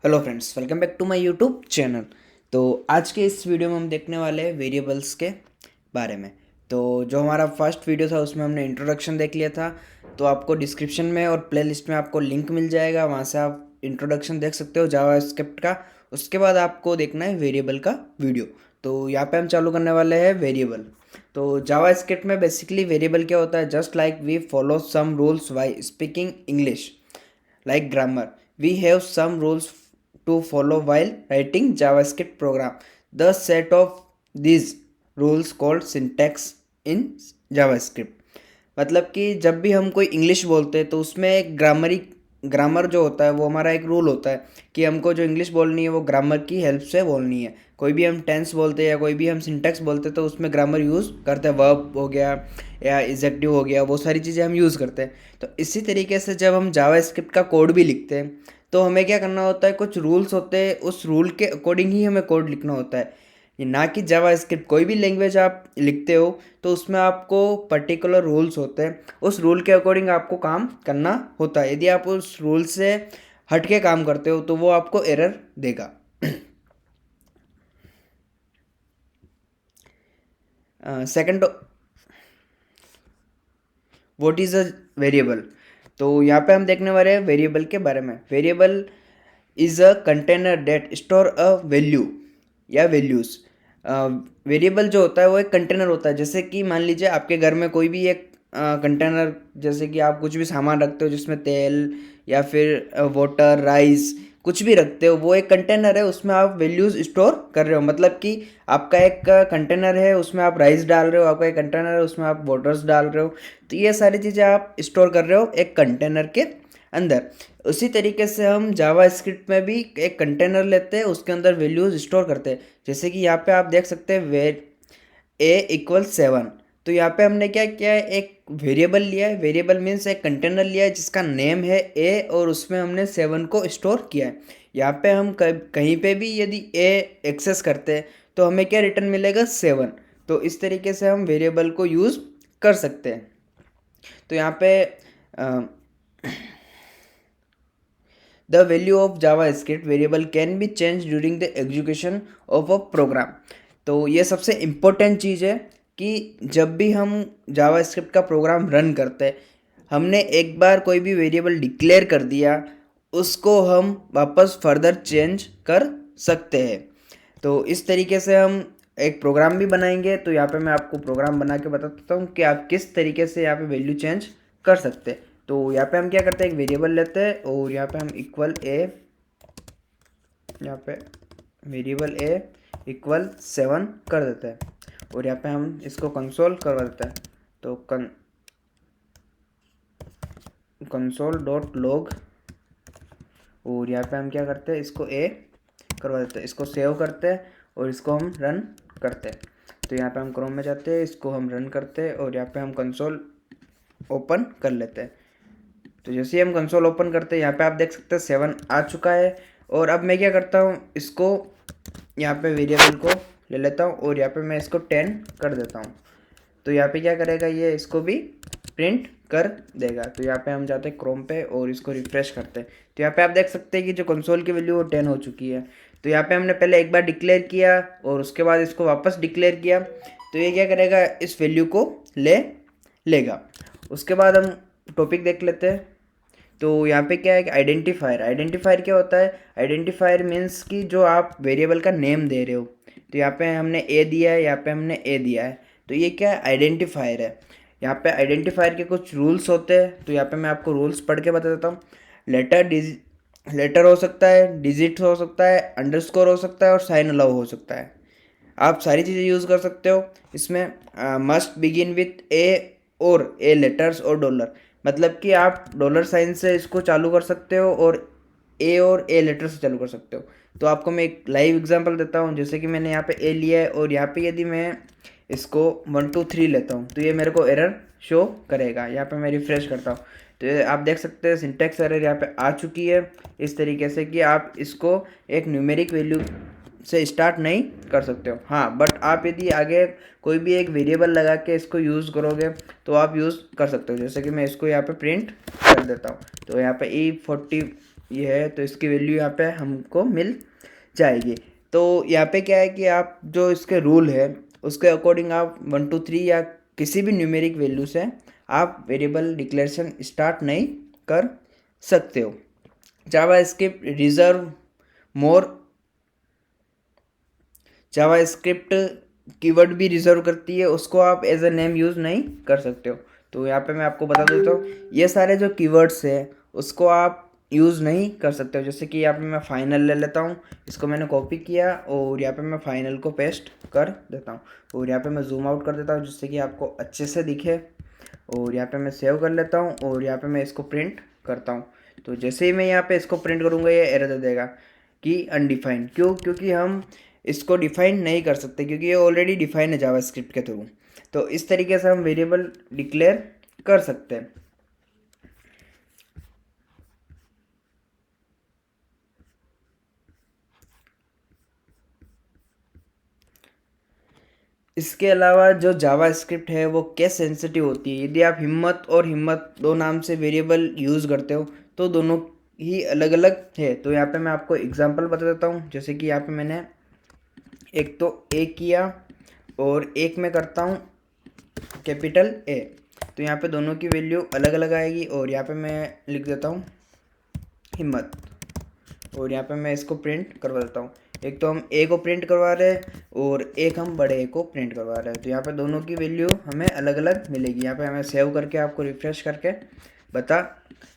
Hello friends, welcome back to my YouTube channel. तो आज के इस वीडियो में हम देखने वाले हैं वेरिएबल्स के बारे में। तो जो हमारा फर्स्ट वीडियो था उसमें हमने इंट्रोडक्शन देख लिया था। तो आपको डिस्क्रिप्शन में और प्लेलिस्ट में आपको लिंक मिल जाएगा, वहाँ से आप इंट्रोडक्शन देख सकते हो जावास्क्रिप्ट का। उसके बाद आपको देखना है वेरिएबल का वीडियो। तो यहाँ पे हम चालू करने वाले हैं वेरिएबल। तो जावास्क्रिप्ट में बेसिकली वेरिएबल क्या होता है, just like we follow some rules while speaking English like grammar. We have some rules to follow while writing JavaScript program. The set of these rules called syntax in JavaScript. मतलब कि जब भी हम कोई English बोलते हैं तो उसमें एक ग्रामर जो होता है वो हमारा एक रूल होता है कि हमको जो इंग्लिश बोलनी है वो ग्रामर की हेल्प से बोलनी है। कोई भी हम टेंस बोलते हैं या कोई भी हम सिंटैक्स बोलते हैं तो उसमें ग्रामर यूज़ करते हैं, वर्ब हो गया या एडजेक्टिव हो गया, वो सारी चीज़ें हम यूज़ करते हैं। तो इसी तरीके से जब हम जावास्क्रिप्ट का कोड भी लिखते हैं तो हमें क्या करना होता है, कुछ रूल्स होते हैं, उस रूल के अकॉर्डिंग ही हमें कोड लिखना होता है। ये ना कि जावास्क्रिप्ट कोई भी लैंग्वेज आप लिखते हो तो उसमें आपको पर्टिकुलर रूल्स होते हैं, उस रूल के अकॉर्डिंग आपको काम करना होता है। यदि आप उस रूल से हट के काम करते हो तो वो आपको एरर देगा। Second, what is a variable. तो यहाँ पे हम देखने वाले हैं वेरिएबल के बारे में। Variable is a container that store a value या वैल्यूज़। वेरिएबल जो होता है वो एक कंटेनर होता है। जैसे कि मान लीजिए आपके घर में कोई भी एक कंटेनर, जैसे कि आप कुछ भी सामान रखते हो जिसमें तेल या फिर वाटर, राइस, कुछ भी रखते हो, वो एक कंटेनर है, उसमें आप वैल्यूज़ स्टोर कर रहे हो। मतलब कि आपका एक कंटेनर है, उसमें आप राइस डाल रहे हो, आपका एक कंटेनर है उसमें आप वाटर्स डाल रहे हो। तो ये सारी चीज़ें आप स्टोर कर रहे हो एक कंटेनर के अंदर। उसी तरीके से हम जावा स्क्रिप्ट में भी एक कंटेनर लेते हैं, उसके अंदर वैल्यूज़ स्टोर करते हैं। जैसे कि यहाँ पे आप देख सकते हैं a=7। तो यहाँ पे हमने क्या किया है, एक वेरिएबल लिया है। वेरिएबल मीन्स एक कंटेनर लिया है जिसका नेम है a और उसमें हमने 7 को स्टोर किया है। यहाँ पे हम कहीं पे भी यदि a एक्सेस करते हैं तो हमें क्या रिटर्न मिलेगा, 7। तो इस तरीके से हम वेरिएबल को यूज़ कर सकते हैं। तो यहाँ पे the value of JavaScript variable can be change during the execution of a program. तो ये सबसे इम्पोर्टेंट चीज़ है कि जब भी हम जावा स्क्रिप्ट का प्रोग्राम रन करते हैं, हमने एक बार कोई भी वेरिएबल डिक्लेयर कर दिया, उसको हम वापस फर्दर चेंज कर सकते हैं। तो इस तरीके से हम एक प्रोग्राम भी बनाएंगे। तो यहाँ पे मैं आपको प्रोग्राम बना के बता देता हूँ कि आप किस तरीके से यहाँ पे वैल्यू चेंज कर सकते हैं। तो यहाँ पे हम क्या करते हैं, एक वेरिएबल लेते हैं और यहाँ पे हम इक्वल ए, यहाँ पे वेरिएबल ए इक्वल 7 कर देते हैं और यहाँ पे हम इसको कंसोल करवा देते हैं। तो कंसोल डॉट लॉग, और यहाँ पे हम क्या करते हैं, इसको ए करवा देते हैं, इसको सेव करते हैं और इसको हम रन करते हैं। तो यहाँ पे हम क्रोम में जाते हैं, इसको हम रन करते हैं और यहाँ पे हम कंसोल ओपन कर लेते हैं। तो जैसे ही हम कंसोल ओपन करते हैं, यहाँ पे आप देख सकते हैं 7 आ चुका है। और अब मैं क्या करता हूँ, इसको यहाँ पे वेरिएबल को ले लेता हूँ और यहाँ पे मैं इसको 10 कर देता हूँ। तो यहाँ पे क्या करेगा, ये इसको भी प्रिंट कर देगा। तो यहाँ पे हम जाते हैं क्रोम पे और इसको रिफ्रेश करते हैं। तो यहाँ पे आप देख सकते हैं कि जो कंसोल की वैल्यू वो 10 हो चुकी है। तो यहाँ पे हमने पहले एक बार डिक्लेयर किया और उसके बाद इसको वापस डिक्लेयर किया। तो ये क्या करेगा, इस वैल्यू को लेगा। उसके बाद हम टॉपिक देख लेते हैं। तो यहाँ पे क्या है कि आइडेंटिफायर। आइडेंटिफायर क्या होता है, आइडेंटिफायर मीन्स कि जो आप वेरिएबल का नेम दे रहे हो। तो यहाँ पे हमने ए दिया है, यहाँ पे हमने ए दिया है, तो ये क्या है, आइडेंटिफायर है। यहाँ पे आइडेंटिफायर के कुछ रूल्स होते हैं, तो यहाँ पे मैं आपको रूल्स पढ़ के बता देता हूँ। लेटर हो सकता है, डिजिट हो सकता है, अंडरस्कोर हो सकता है और साइन अलाउ हो सकता है। आप सारी चीज़ें यूज़ कर सकते हो इसमें। मस्ट बिगिन विथ ए और ए लेटर्स और डॉलर, मतलब कि आप डॉलर साइन से इसको चालू कर सकते हो और ए लेटर से चालू कर सकते हो। तो आपको मैं एक लाइव एग्जांपल देता हूँ। जैसे कि मैंने यहाँ पे ए लिया है और यहाँ पे यदि मैं इसको 1 2 3 लेता हूँ तो ये मेरे को एरर शो करेगा। यहाँ पे मैं रिफ्रेश करता हूँ तो ये आप देख सकते हैं सिंटैक्स एरर यहाँ पे आ चुकी है। इस तरीके से कि आप इसको एक न्यूमेरिक वैल्यू से स्टार्ट नहीं कर सकते हो। हाँ, बट आप यदि आगे कोई भी एक वेरिएबल लगा के इसको यूज़ करोगे तो आप यूज़ कर सकते हो। जैसे कि मैं इसको यहाँ पे प्रिंट कर देता हूँ। तो यहाँ पे ये है, तो इसकी वैल्यू यहाँ पे हमको मिल जाएगी। तो यहाँ पे क्या है कि आप जो इसके रूल है उसके अकॉर्डिंग आप 1 2 3 या किसी भी न्यूमेरिक वैल्यू से आप वेरिएबल डिक्लेरेशन स्टार्ट नहीं कर सकते हो। जावास्क्रिप्ट रिजर्व मोर, जावास्क्रिप्ट कीवर्ड भी रिजर्व करती है, उसको आप एज अ नेम यूज़ नहीं कर सकते हो। तो यहाँ पे मैं आपको बता देता हूँ, ये सारे जो कीवर्ड्स हैं उसको आप यूज़ नहीं कर सकते हो। जैसे कि यहाँ पे मैं फाइनल ले लेता हूँ, इसको मैंने कॉपी किया और यहाँ पे मैं फाइनल को पेस्ट कर देता हूँ और यहाँ पे मैं जूम आउट कर देता हूँ जिससे कि आपको अच्छे से दिखे। और यहाँ पे मैं सेव कर लेता हूँ और यहाँ पे मैं इसको प्रिंट करता हूँ। तो जैसे ही मैं यहाँ पे इसको प्रिंट करूँगा ये एरर दे देगा कि अनडिफाइंड। क्यों? क्योंकि हम इसको डिफाइन नहीं कर सकते क्योंकि ये ऑलरेडी डिफाइन है जावास्क्रिप्ट के थ्रू। तो इस तरीके से हम वेरिएबल डिक्लेयर कर सकते हैं। इसके अलावा जो जावास्क्रिप्ट है वो केस सेंसिटिव होती है। यदि आप हिम्मत और हिम्मत दो नाम से वेरिएबल यूज़ करते हो तो दोनों ही अलग अलग है। तो यहाँ पे मैं आपको एग्जांपल बता देता हूँ। जैसे कि यहाँ पे मैंने एक तो ए किया और एक में करता हूँ कैपिटल ए, तो यहाँ पे दोनों की वैल्यू अलग अलग आएगी। और यहाँ पे मैं लिख देता हूँ हिम्मत और यहाँ पे मैं इसको प्रिंट करवा देता हूँ। एक तो हम ए को प्रिंट करवा रहे हैं और एक हम बड़े ए को प्रिंट करवा रहे हैं। तो यहाँ पे दोनों की वैल्यू हमें अलग अलग मिलेगी। यहाँ पे हमें सेव करके आपको रिफ्रेश करके बता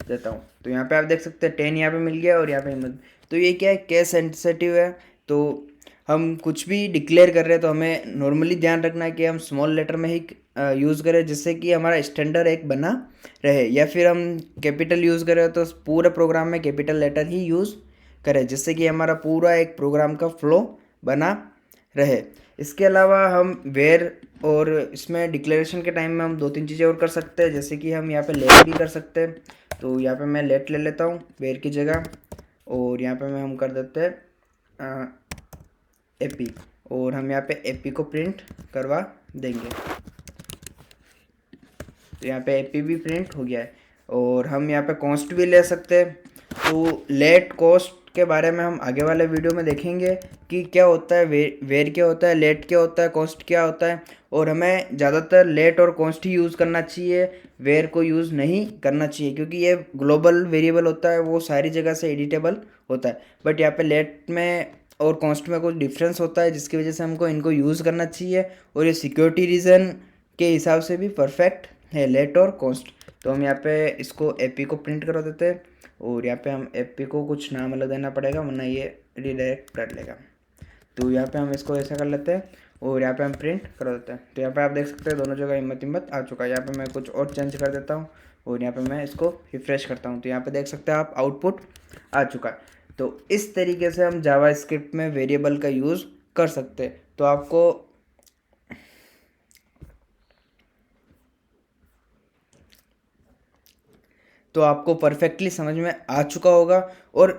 देता हूँ। तो यहाँ पे आप देख सकते हैं 10 यहाँ पे मिल गया और यहाँ पे हिम्मत। तो ये क्या है, केस सेंसिटिव है। तो हम कुछ भी डिक्लेयर कर रहे हैं तो हमें नॉर्मली ध्यान रखना है कि हम स्मॉल लेटर में ही यूज़ करें जिससे कि हमारा स्टैंडर्ड एक बना रहे, या फिर हम कैपिटल यूज़ करें तो पूरे प्रोग्राम में कैपिटल लेटर ही यूज़ करें जिससे कि हमारा पूरा एक प्रोग्राम का फ्लो बना रहे। इसके अलावा हम वेर और इसमें डिक्लेरेशन के टाइम में हम 2 3 चीज़ें और कर सकते हैं। जैसे कि हम यहाँ पे लेट भी कर सकते हैं। तो यहाँ पे मैं लेट ले लेता हूँ वेर की जगह और यहाँ पे मैं हम कर देते हैं एपी और हम यहाँ पे एपी को प्रिंट करवा देंगे। तो यहाँ पे एपी भी प्रिंट हो गया है। और हम यहाँ पे कॉस्ट भी ले सकते हैं। तो लेट कॉस्ट के बारे में हम आगे वाले वीडियो में देखेंगे कि क्या होता है, वेर क्या होता है, लेट क्या होता है, कॉस्ट क्या होता है। और हमें ज़्यादातर लेट और कॉस्ट ही यूज़ करना चाहिए, वेर को यूज़ नहीं करना चाहिए क्योंकि ये ग्लोबल वेरिएबल होता है, वो सारी जगह से एडिटेबल होता है। बट यहाँ पे लेट में और कॉस्ट में कुछ डिफरेंस होता है जिसकी वजह से हमको इनको यूज़ करना चाहिए। और ये सिक्योरिटी रीज़न के हिसाब से भी परफेक्ट है लेट और कॉस्ट। तो हम यहाँ पे इसको एपी को प्रिंट करा देते हैं और यहाँ पे हम एपी को कुछ नाम अलग देना पड़ेगा वरना ये रिडायरेक्ट कर लेगा। तो यहाँ पे हम इसको ऐसा कर लेते हैं और यहाँ पे हम प्रिंट कर देते हैं। तो यहाँ पे आप देख सकते हैं दोनों जगह हिम्मत हिम्मत आ चुका है। यहाँ पे मैं कुछ और चेंज कर देता हूँ और यहाँ पे मैं इसको रिफ्रेश करता हूँ। तो यहाँ पे देख सकते हैं आप आउटपुट आ चुका है। तो इस तरीके से हम जावास्क्रिप्ट में वेरिएबल का यूज़ कर सकते हैं। तो आपको परफेक्टली समझ में आ चुका होगा। और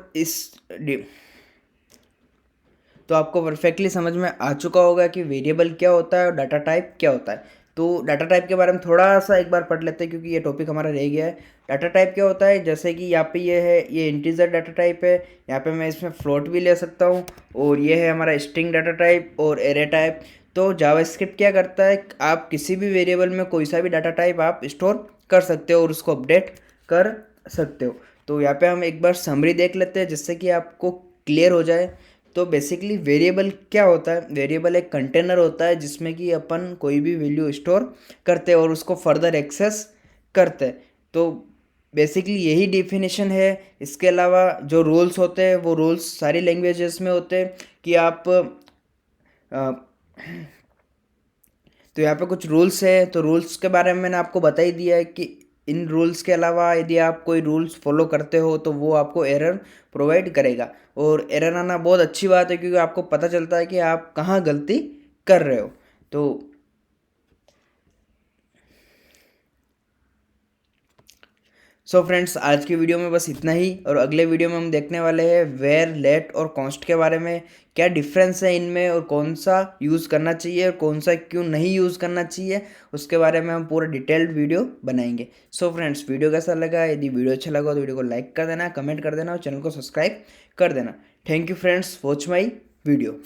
तो आपको परफेक्टली समझ में आ चुका होगा कि वेरिएबल क्या होता है और डाटा टाइप क्या होता है। तो डाटा टाइप के बारे में थोड़ा सा एक बार पढ़ लेते हैं क्योंकि ये टॉपिक हमारा रह गया है। डाटा टाइप क्या होता है, जैसे कि यहाँ पे ये है, ये इंटीजर डाटा टाइप है। यहाँ पे मैं इसमें फ्लोट भी ले सकता हूँ। और ये है हमारा स्ट्रिंग डाटा टाइप और एरे टाइप। तो जावास्क्रिप्ट क्या करता है, आप किसी भी वेरिएबल में कोई सा भी डाटा टाइप आप स्टोर कर सकते हो और उसको अपडेट कर सकते हो। तो यहाँ पे हम एक बार समरी देख लेते हैं जिससे कि आपको क्लियर हो जाए। तो बेसिकली वेरिएबल क्या होता है, वेरिएबल एक कंटेनर होता है जिसमें कि अपन कोई भी वैल्यू स्टोर करते हैं और उसको फर्दर एक्सेस करते हैं। तो बेसिकली यही डेफिनेशन है। इसके अलावा जो रूल्स होते हैं वो रूल्स सारी लैंग्वेजेस में होते हैं कि आप तो यहाँ पे कुछ रूल्स है। तो रूल्स के बारे में मैंने आपको बता ही दिया है कि इन रूल्स के अलावा यदि आप कोई रूल्स फॉलो करते हो तो वो आपको एरर प्रोवाइड करेगा। और एरर आना बहुत अच्छी बात है क्योंकि आपको पता चलता है कि आप कहाँ गलती कर रहे हो। तो सो फ्रेंड्स, आज की वीडियो में बस इतना ही, और अगले वीडियो में हम देखने वाले हैं वेयर, लेट और कॉन्स्ट के बारे में, क्या डिफरेंस है इनमें और कौन सा यूज़ करना चाहिए और कौन सा क्यों नहीं यूज़ करना चाहिए, उसके बारे में हम पूरा डिटेल्ड वीडियो बनाएंगे। सो फ्रेंड्स, वीडियो कैसा लगा? यदि वीडियो अच्छा लगा तो वीडियो को लाइक कर देना, कमेंट कर देना और चैनल को सब्सक्राइब कर देना। Thank you friends, watch my video.